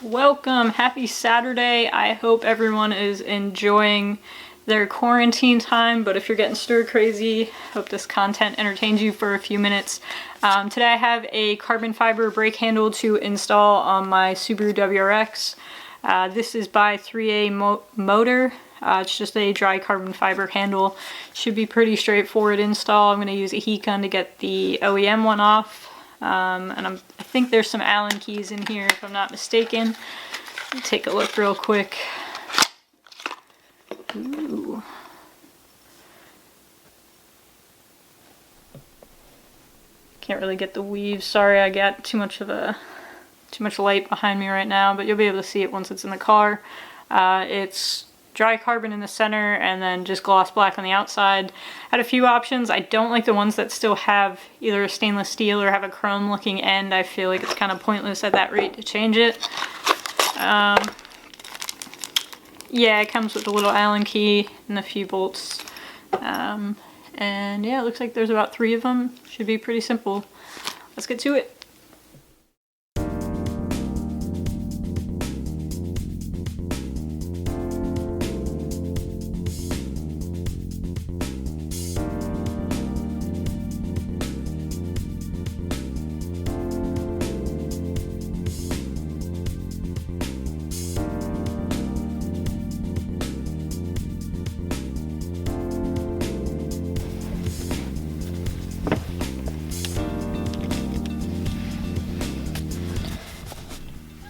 Welcome, happy Saturday. I hope everyone is enjoying their quarantine time, but if you're getting stir crazy, hope this content entertains you for a few minutes. Today I have a carbon fiber brake handle to install on my Subaru WRX. This is by 3A Motor. It's just a dry carbon fiber handle. Should be pretty straightforward install. I'm going to use a heat gun to get the OEM one off. I think there's some Allen keys in here if I'm not mistaken. Take a look real quick. Ooh. Can't really get the weave. Sorry, I got too much light behind me right now, but you'll be able to see it once it's in the car. It's dry carbon in the center and then just gloss black on the outside. Had a few options. I don't like the ones that still have either a stainless steel or have a chrome looking end. I feel like it's kind of pointless at that rate to change it. Yeah, it comes with a little Allen key and a few bolts. And yeah, it looks like there's about 3 of them. Should be pretty simple. Let's get to it.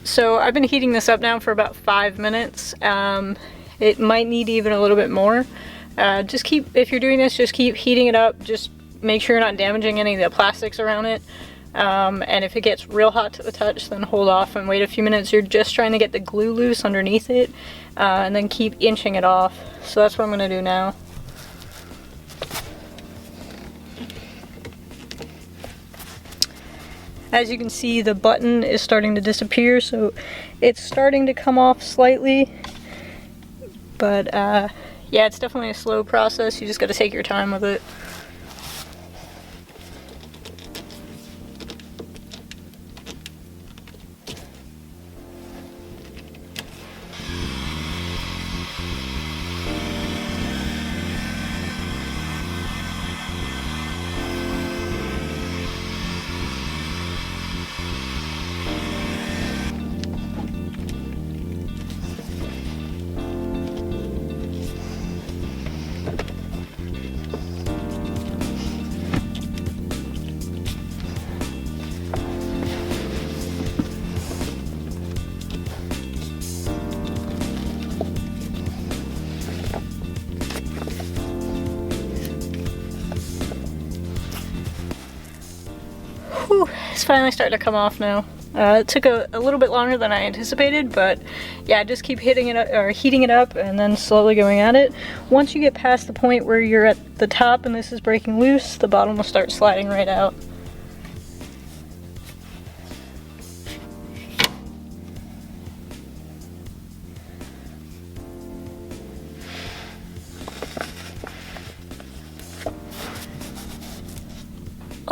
So I've been heating this up now for about 5 minutes. It might need even a little bit more. If you're doing this, just keep heating it up. Just make sure you're not damaging any of the plastics around it. And if it gets real hot to the touch, then hold off and wait a few minutes. You're just trying to get the glue loose underneath it, and then keep inching it off. So that's what I'm gonna do now. As you can see, the button is starting to disappear, so it's starting to come off slightly. But yeah, it's definitely a slow process. You just got to take your time with it. Whew, it's finally starting to come off now. It took a little bit longer than I anticipated, but yeah, just keep hitting it up, or heating it up and then slowly going at it. Once you get past the point where you're at the top and this is breaking loose, the bottom will start sliding right out.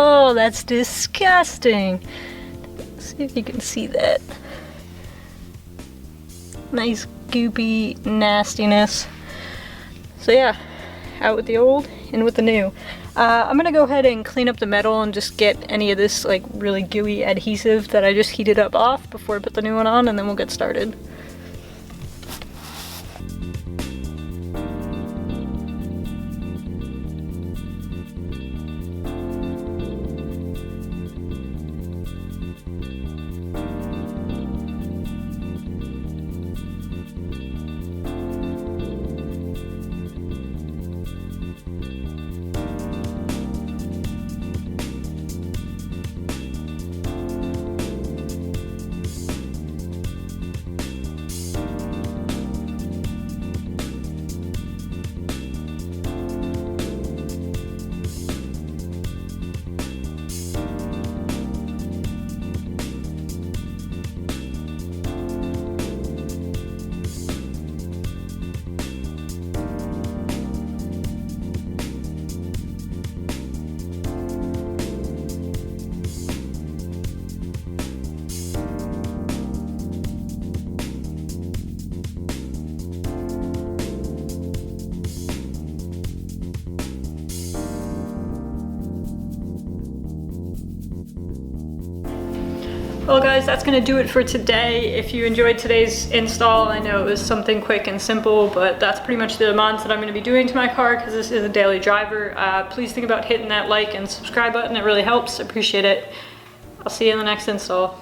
Oh, that's disgusting. Let's see if you can see that. Nice goopy nastiness. So yeah, out with the old, in with the new. I'm gonna go ahead and clean up the metal and just get any of this like really gooey adhesive that I just heated up off before I put the new one on, and then we'll get started. Well guys, that's gonna do it for today. If you enjoyed today's install, I know it was something quick and simple, but that's pretty much the mods that I'm gonna be doing to my car because this is a daily driver. Please think about hitting that like and subscribe button. It really helps. I appreciate it. I'll see you in the next install.